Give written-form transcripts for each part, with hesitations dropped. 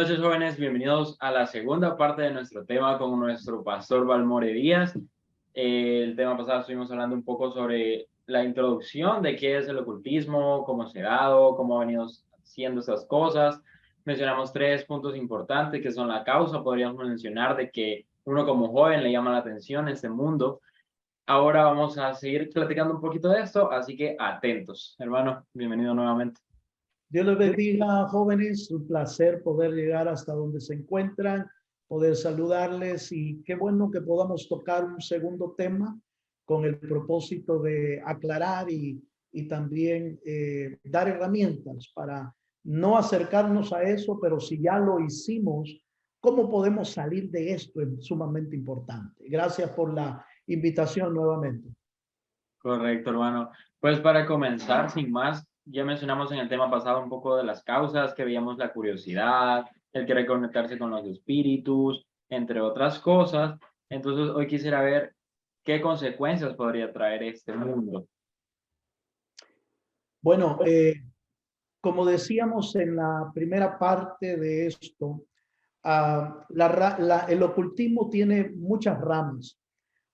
noches, jóvenes. Bienvenidos a la segunda parte de nuestro tema con nuestro pastor Balmore Díaz. El tema pasado estuvimos hablando un poco sobre la introducción de qué es el ocultismo, cómo se ha dado, cómo ha venido haciendo estas cosas. Mencionamos 3 puntos importantes que son la causa, podríamos mencionar de que uno como joven le llama la atención este mundo. Ahora vamos a seguir platicando un poquito de esto, así que atentos. Hermano, bienvenido nuevamente. Dios les bendiga, jóvenes. Un placer poder llegar hasta donde se encuentran, poder saludarles y qué bueno que podamos tocar un segundo tema con el propósito de aclarar y también dar herramientas para no acercarnos a eso, pero si ya lo hicimos, ¿cómo podemos salir de esto? Es sumamente importante. Gracias por la invitación nuevamente. Correcto, hermano. Pues para comenzar, sin más, ya mencionamos en el tema pasado un poco de las causas, que veíamos la curiosidad, el querer conectarse con los espíritus, entre otras cosas. Entonces, hoy quisiera ver qué consecuencias podría traer este mundo. Bueno, como decíamos en la primera parte de esto, el ocultismo tiene muchas ramas,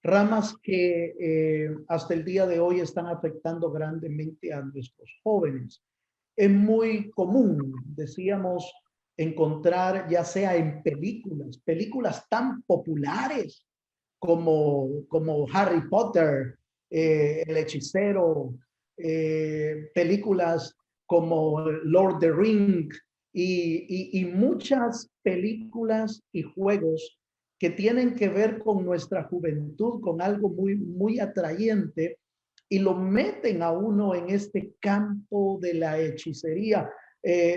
ramas que hasta el día de hoy están afectando grandemente a nuestros jóvenes. Es muy común, decíamos, encontrar ya sea en películas tan populares como Harry Potter, El Hechicero, películas como Lord of the Ring y muchas películas y juegos que tienen que ver con nuestra juventud, con algo muy atrayente, y lo meten a uno en este campo de la hechicería.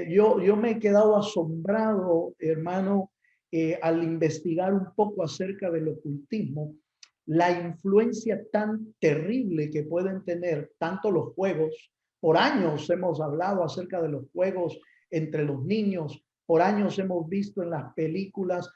Yo me he quedado asombrado, hermano, al investigar un poco acerca del ocultismo, la influencia tan terrible que pueden tener tanto los juegos. Por años hemos hablado acerca de los juegos entre los niños, por años hemos visto en las películas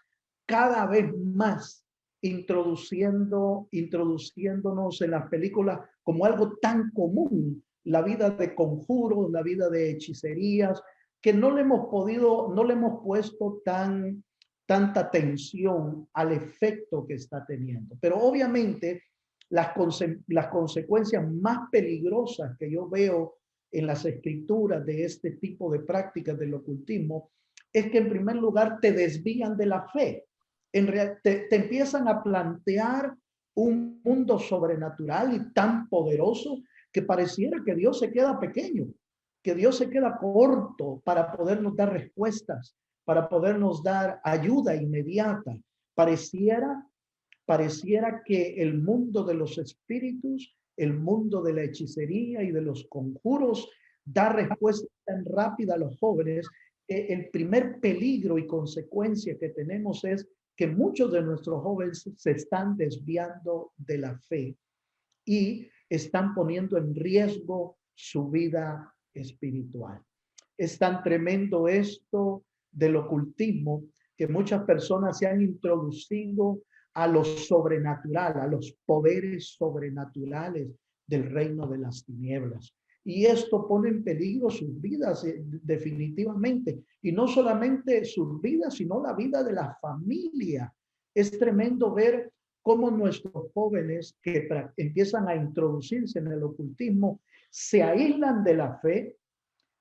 cada vez más introduciéndonos en las películas como algo tan común, la vida de conjuros, la vida de hechicerías, que no le hemos puesto tanta atención al efecto que está teniendo. Pero obviamente las consecuencias más peligrosas que yo veo en las escrituras de este tipo de prácticas del ocultismo es que en primer lugar te desvían de la fe. Te empiezan a plantear un mundo sobrenatural y tan poderoso que pareciera que Dios se queda pequeño, que Dios se queda corto para podernos dar respuestas, para podernos dar ayuda inmediata. Pareciera que el mundo de los espíritus, el mundo de la hechicería y de los conjuros da respuesta tan rápida a los jóvenes. El primer peligro y consecuencia que tenemos es que muchos de nuestros jóvenes se están desviando de la fe y están poniendo en riesgo su vida espiritual. Es tan tremendo esto del ocultismo que muchas personas se han introducido a lo sobrenatural, a los poderes sobrenaturales del reino de las tinieblas. Y esto pone en peligro sus vidas definitivamente. Y no solamente sus vidas, sino la vida de la familia. Es tremendo ver cómo nuestros jóvenes que empiezan a introducirse en el ocultismo se aíslan de la fe,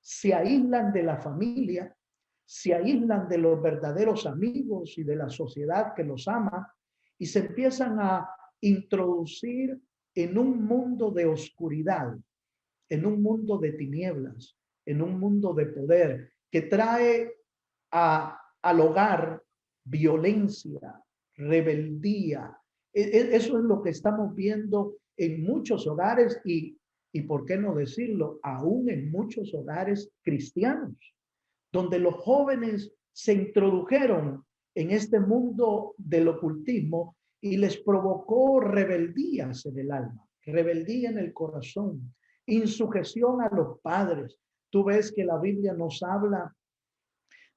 se aíslan de la familia, se aíslan de los verdaderos amigos y de la sociedad que los ama y se empiezan a introducir en un mundo de oscuridad, en un mundo de tinieblas, en un mundo de poder que trae al hogar violencia, rebeldía. Eso es lo que estamos viendo en muchos hogares y por qué no decirlo, aún en muchos hogares cristianos, donde los jóvenes se introdujeron en este mundo del ocultismo y les provocó rebeldías en el alma, rebeldía en el corazón, insujeción a los padres. Tú ves que la Biblia nos habla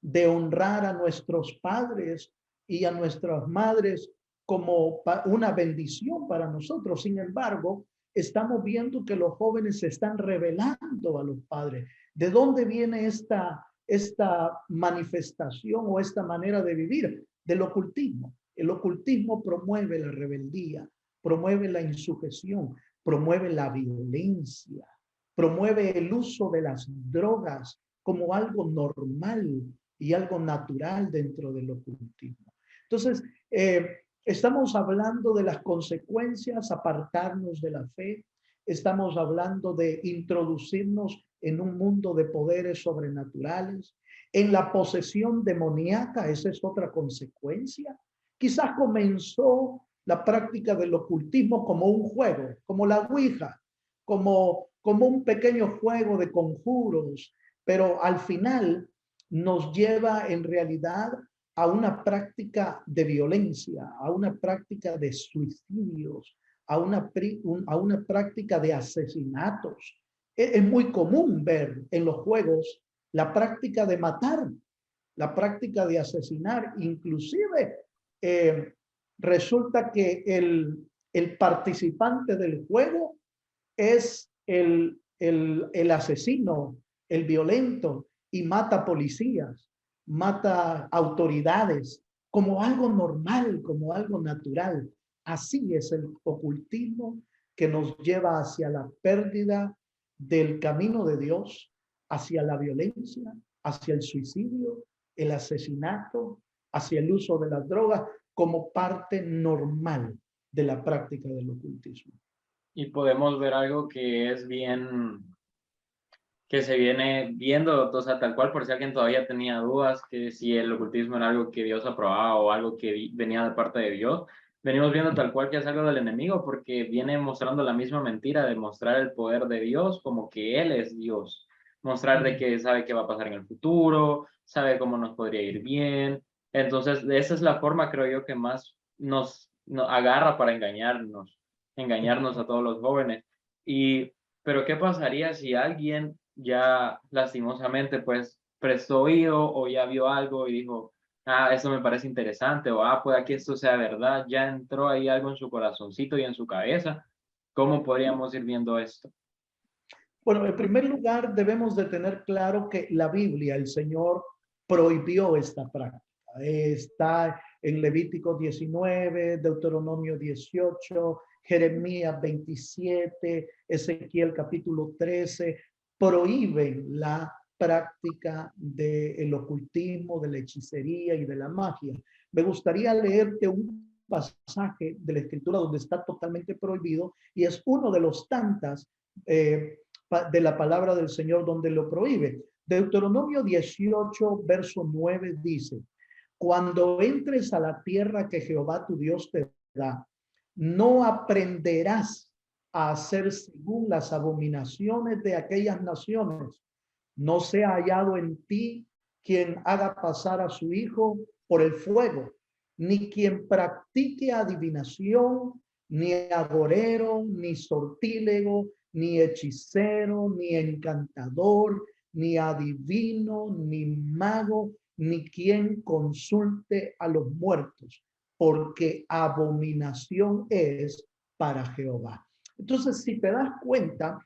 de honrar a nuestros padres y a nuestras madres como una bendición para nosotros. Sin embargo, estamos viendo que los jóvenes se están rebelando a los padres. ¿De dónde viene esta manifestación o esta manera de vivir del ocultismo. El ocultismo promueve la rebeldía, promueve la insujeción, promueve la violencia, promueve el uso de las drogas como algo normal y algo natural dentro del ocultismo. Entonces, estamos hablando de las consecuencias, apartarnos de la fe. Estamos hablando de introducirnos en un mundo de poderes sobrenaturales, en la posesión demoníaca. Esa es otra consecuencia. Quizás comenzó la práctica del ocultismo como un juego, como la Ouija, como un pequeño juego de conjuros, pero al final nos lleva en realidad a una práctica de violencia, a una práctica de suicidios, a una práctica de asesinatos. Es muy común ver en los juegos la práctica de matar, la práctica de asesinar. Inclusive resulta que el participante del juego es el asesino, el violento, y mata policías, mata autoridades, como algo normal, como algo natural. Así es el ocultismo que nos lleva hacia la pérdida del camino de Dios, hacia la violencia, hacia el suicidio, el asesinato, hacia el uso de las drogas como parte normal de la práctica del ocultismo. Y podemos ver algo que es bien, que se viene viendo, o sea, tal cual, por si alguien todavía tenía dudas, que si el ocultismo era algo que Dios aprobaba o algo que venía de parte de Dios, venimos viendo tal cual que es algo del enemigo, porque viene mostrando la misma mentira de mostrar el poder de Dios como que Él es Dios, mostrar de que sabe qué va a pasar en el futuro, sabe cómo nos podría ir bien. Entonces, esa es la forma, creo yo, que más nos agarra para engañarnos a todos los jóvenes. Pero ¿qué pasaría si alguien ya lastimosamente pues prestó oído o ya vio algo y dijo, ah, eso me parece interesante, o ah, puede que esto sea verdad, ya entró ahí algo en su corazoncito y en su cabeza? ¿Cómo podríamos ir viendo esto? Bueno, en primer lugar, debemos de tener claro que la Biblia, el Señor prohibió esta práctica. Está en Levítico 19, Deuteronomio 18, Jeremías 27, Ezequiel capítulo 13, prohíben la práctica del ocultismo, de la hechicería y de la magia. Me gustaría leerte un pasaje de la Escritura donde está totalmente prohibido y es uno de los tantas de la palabra del Señor donde lo prohíbe. Deuteronomio 18, verso 9 dice, cuando entres a la tierra que Jehová tu Dios te da, no aprenderás a hacer según las abominaciones de aquellas naciones. No sea hallado en ti quien haga pasar a su hijo por el fuego, ni quien practique adivinación, ni agorero, ni sortílego, ni hechicero, ni encantador, ni adivino, ni mago, ni quien consulte a los muertos, porque abominación es para Jehová. Entonces, si te das cuenta,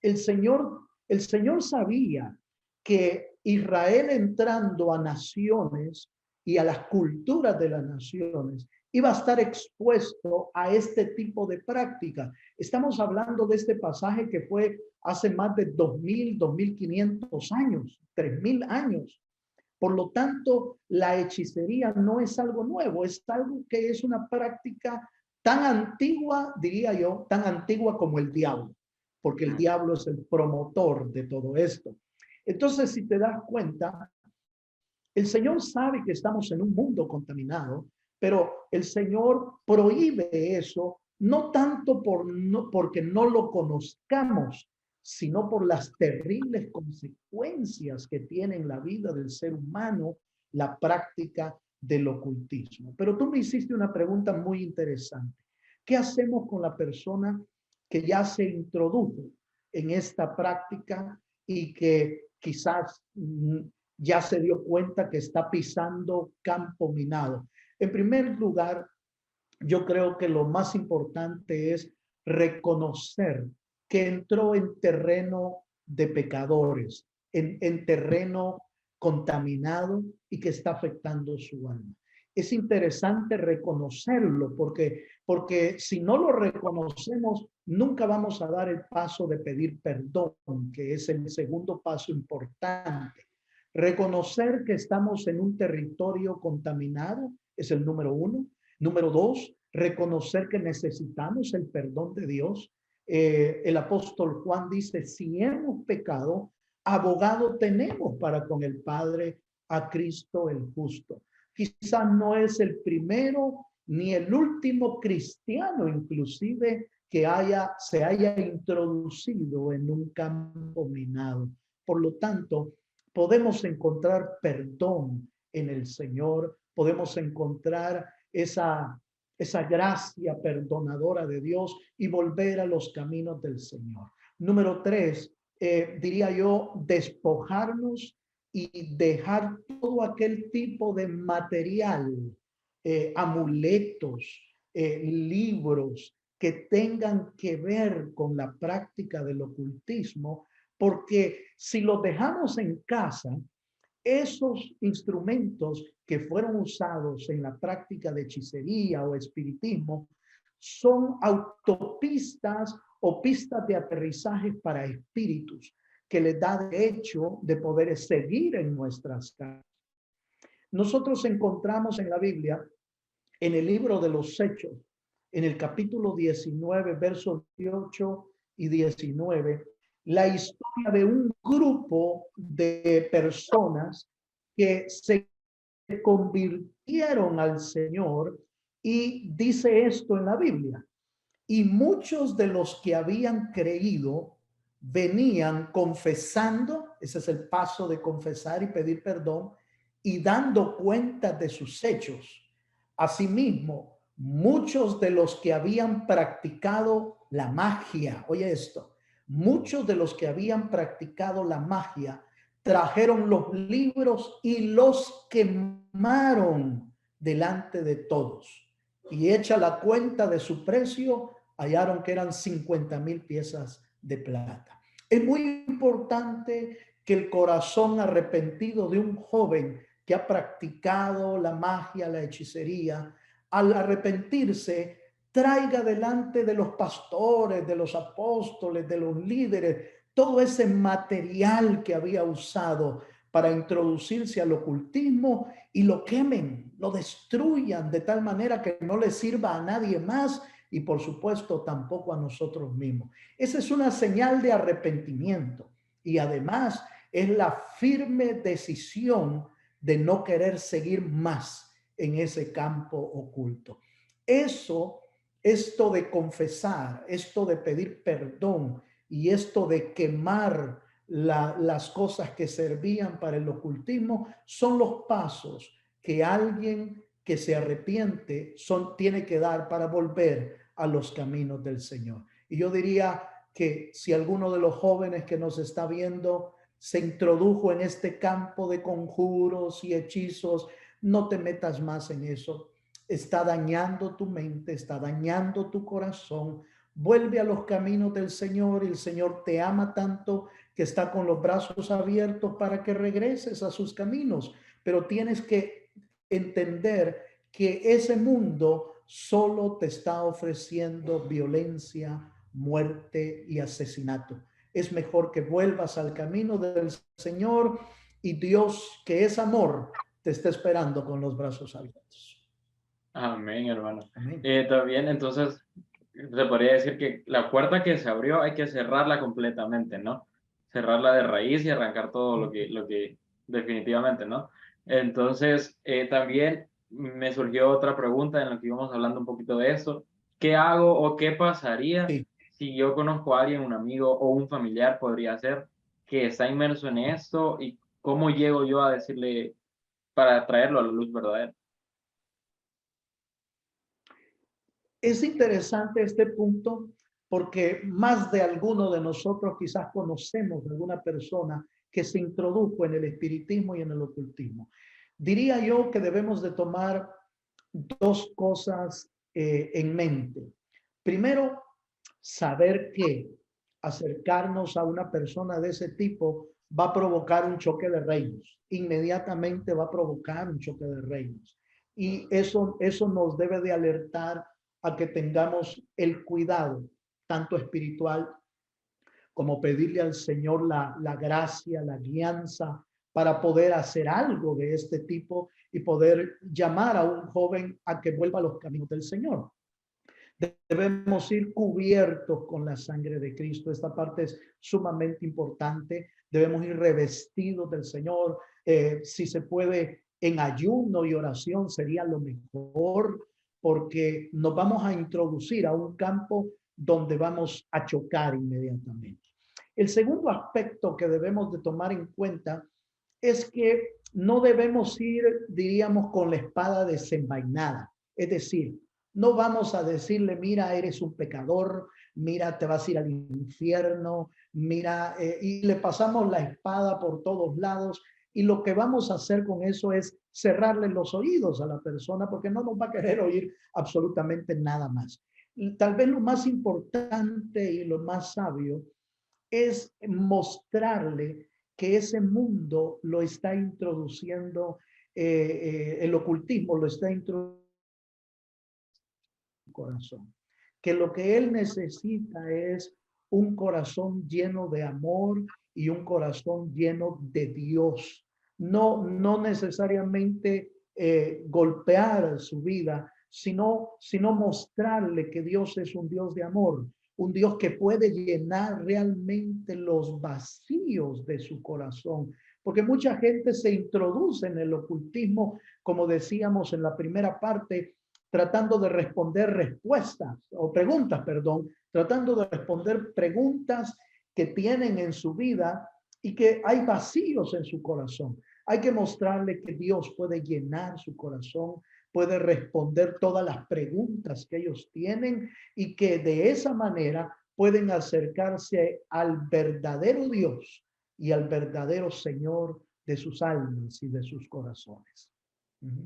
el Señor sabía que Israel entrando a naciones y a las culturas de las naciones iba a estar expuesto a este tipo de práctica. Estamos hablando de este pasaje que fue hace más de 2.500 años, 3.000 años. Por lo tanto, la hechicería no es algo nuevo, es algo que es una práctica tan antigua, diría yo, tan antigua como el diablo, porque el diablo es el promotor de todo esto. Entonces, si te das cuenta, el Señor sabe que estamos en un mundo contaminado, pero el Señor prohíbe eso, no tanto porque no lo conozcamos, sino por las terribles consecuencias que tiene en la vida del ser humano la práctica del ocultismo. Pero tú me hiciste una pregunta muy interesante. ¿Qué hacemos con la persona que ya se introdujo en esta práctica y que quizás ya se dio cuenta que está pisando campo minado? En primer lugar, yo creo que lo más importante es reconocer que entró en terreno de pecadores, en terreno contaminado y que está afectando su alma. Es interesante reconocerlo porque si no lo reconocemos, nunca vamos a dar el paso de pedir perdón, que es el segundo paso importante. Reconocer que estamos en un territorio contaminado es el número uno. Número dos, reconocer que necesitamos el perdón de Dios. El apóstol Juan dice, si hemos pecado, abogado tenemos para con el Padre, a Cristo el justo. Quizás no es el primero ni el último cristiano, inclusive, que se haya introducido en un campo minado. Por lo tanto, podemos encontrar perdón en el Señor, podemos encontrar esa gracia perdonadora de Dios y volver a los caminos del Señor. Número tres, diría yo, despojarnos y dejar todo aquel tipo de material, amuletos, libros que tengan que ver con la práctica del ocultismo, porque si los dejamos en casa, esos instrumentos que fueron usados en la práctica de hechicería o espiritismo son autopistas o pistas de aterrizaje para espíritus que les da derecho de poder seguir en nuestras casas. Nosotros encontramos en la Biblia, en el libro de los Hechos, en el capítulo 19, versos 18 y 19, la historia de un grupo de personas que se convirtieron al Señor, y dice esto en la Biblia: y muchos de los que habían creído venían confesando, ese es el paso de confesar y pedir perdón, y dando cuenta de sus hechos. Asimismo, muchos de los que habían practicado la magia, oye esto, muchos de los que habían practicado la magia trajeron los libros y los quemaron delante de todos. Y hecha la cuenta de su precio, hallaron que eran 50,000 piezas de plata. Es muy importante que el corazón arrepentido de un joven que ha practicado la magia, la hechicería, al arrepentirse, traiga delante de los pastores, de los apóstoles, de los líderes, todo ese material que había usado para introducirse al ocultismo, y lo quemen, lo destruyan de tal manera que no le sirva a nadie más y por supuesto tampoco a nosotros mismos. Esa es una señal de arrepentimiento y además es la firme decisión de no querer seguir más en ese campo oculto. Esto de confesar, esto de pedir perdón y esto de quemar las cosas que servían para el ocultismo son los pasos que alguien que se arrepiente tiene que dar para volver a los caminos del Señor. Y yo diría que si alguno de los jóvenes que nos está viendo se introdujo en este campo de conjuros y hechizos, no te metas más en eso. Está dañando tu mente, está dañando tu corazón. Vuelve a los caminos del Señor. El Señor te ama tanto que está con los brazos abiertos para que regreses a sus caminos. Pero tienes que entender que ese mundo solo te está ofreciendo violencia, muerte y asesinato. Es mejor que vuelvas al camino del Señor y Dios, que es amor, te está esperando con los brazos abiertos. Amén, hermano. Amén. También, entonces, se podría decir que la puerta que se abrió hay que cerrarla completamente, ¿no? Cerrarla de raíz y arrancar todo lo que definitivamente, ¿no? Entonces, también me surgió otra pregunta en la que íbamos hablando un poquito de eso. ¿Qué hago o qué pasaría Sí. si yo conozco a alguien, un amigo o un familiar podría ser, que está inmerso en esto, y cómo llego yo a decirle para traerlo a la luz verdadera? Es interesante este punto porque más de alguno de nosotros quizás conocemos de alguna persona que se introdujo en el espiritismo y en el ocultismo. Diría yo que debemos de tomar dos cosas en mente. Primero, saber que acercarnos a una persona de ese tipo va a provocar un choque de reinos. Inmediatamente va a provocar un choque de reinos. Y eso nos debe de alertar a que tengamos el cuidado, tanto espiritual como pedirle al Señor la gracia, la guianza para poder hacer algo de este tipo y poder llamar a un joven a que vuelva a los caminos del Señor. Debemos ir cubiertos con la sangre de Cristo. Esta parte es sumamente importante. Debemos ir revestidos del Señor. Si se puede, en ayuno y oración sería lo mejor, porque nos vamos a introducir a un campo donde vamos a chocar inmediatamente. El segundo aspecto que debemos de tomar en cuenta es que no debemos ir, diríamos, con la espada desenvainada. Es decir, no vamos a decirle, mira, eres un pecador, mira, te vas a ir al infierno, mira, y le pasamos la espada por todos lados. Y lo que vamos a hacer con eso es cerrarle los oídos a la persona porque no nos va a querer oír absolutamente nada más. Y tal vez lo más importante y lo más sabio es mostrarle que ese mundo lo está introduciendo, el ocultismo lo está introduciendo en su corazón. Que lo que él necesita es un corazón lleno de amor y un corazón lleno de Dios. No necesariamente golpear su vida, sino mostrarle que Dios es un Dios de amor, un Dios que puede llenar realmente los vacíos de su corazón. Porque mucha gente se introduce en el ocultismo, como decíamos en la primera parte, tratando de responder respuestas o preguntas, perdón, tratando de responder preguntas que tienen en su vida y que hay vacíos en su corazón. Hay que mostrarle que Dios puede llenar su corazón, puede responder todas las preguntas que ellos tienen y que de esa manera pueden acercarse al verdadero Dios y al verdadero Señor de sus almas y de sus corazones.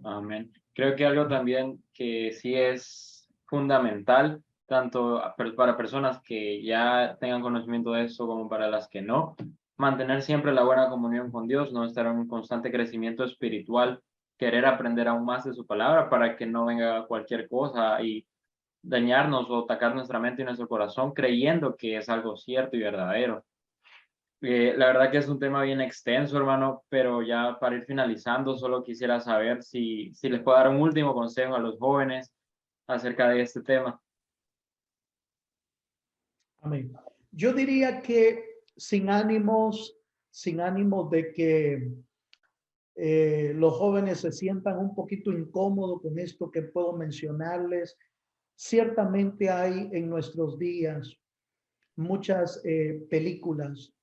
Amén. Creo que algo también que sí es fundamental, tanto para personas que ya tengan conocimiento de esto como para las que no, mantener siempre la buena comunión con Dios, no estar en un constante crecimiento espiritual, querer aprender aún más de su palabra para que no venga cualquier cosa y dañarnos o atacar nuestra mente y nuestro corazón creyendo que es algo cierto y verdadero. La verdad que es un tema bien extenso, hermano, pero ya para ir finalizando, solo quisiera saber si les puedo dar un último consejo a los jóvenes acerca de este tema. Amén. Yo diría que sin ánimos de que los jóvenes se sientan un poquito incómodos con esto que puedo mencionarles, ciertamente hay en nuestros días muchas películas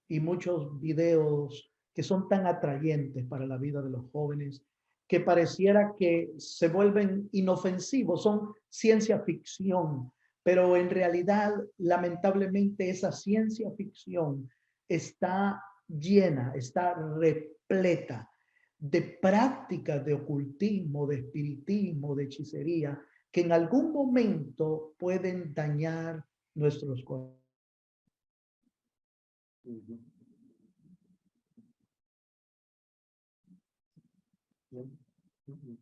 y muchos videos que son tan atrayentes para la vida de los jóvenes que pareciera que se vuelven inofensivos, son ciencia ficción, pero en realidad, lamentablemente, esa ciencia ficción está llena, está repleta de prácticas de ocultismo, de espiritismo, de hechicería, que en algún momento pueden dañar nuestros corazones. Ujú. Ujú.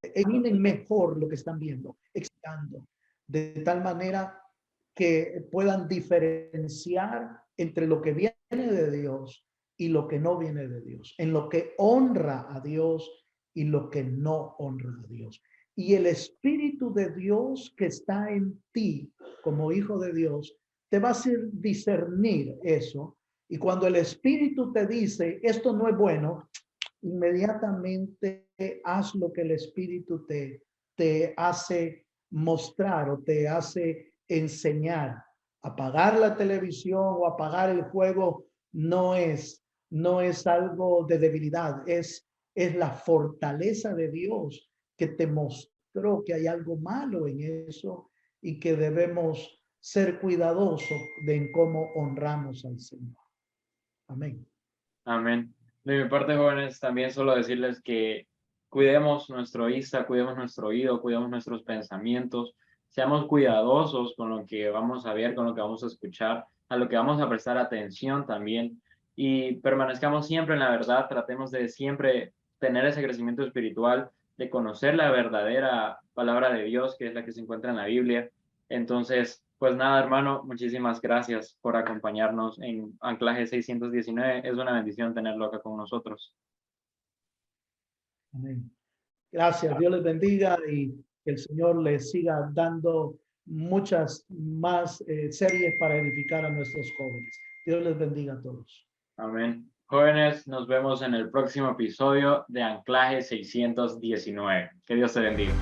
Eliminen mejor lo que están viendo, explicando, de tal manera que puedan diferenciar entre lo que viene de Dios y lo que no viene de Dios, en lo que honra a Dios y lo que no honra a Dios. Y el Espíritu de Dios que está en ti como hijo de Dios, te va a hacer discernir eso. Y cuando el Espíritu te dice, esto no es bueno, inmediatamente haz lo que el Espíritu te hace mostrar o te hace enseñar. Apagar la televisión o apagar el juego no es algo de debilidad, es la fortaleza de Dios que te mostró que hay algo malo en eso y que debemos ser cuidadosos de en cómo honramos al Señor. Amén. Amén. De mi parte, jóvenes, también solo decirles que cuidemos nuestro vista, cuidemos nuestro oído, cuidemos nuestros pensamientos, seamos cuidadosos con lo que vamos a ver, con lo que vamos a escuchar, a lo que vamos a prestar atención también, y permanezcamos siempre en la verdad, tratemos de siempre tener ese crecimiento espiritual, de conocer la verdadera palabra de Dios, que es la que se encuentra en la Biblia. Entonces, pues nada, hermano, muchísimas gracias por acompañarnos en Anclaje 619. Es una bendición tenerlo acá con nosotros. Amén. Gracias, Dios les bendiga y que el Señor les siga dando muchas más series para edificar a nuestros jóvenes. Dios les bendiga a todos. Amén. Jóvenes, nos vemos en el próximo episodio de Anclaje 619. Que Dios te bendiga.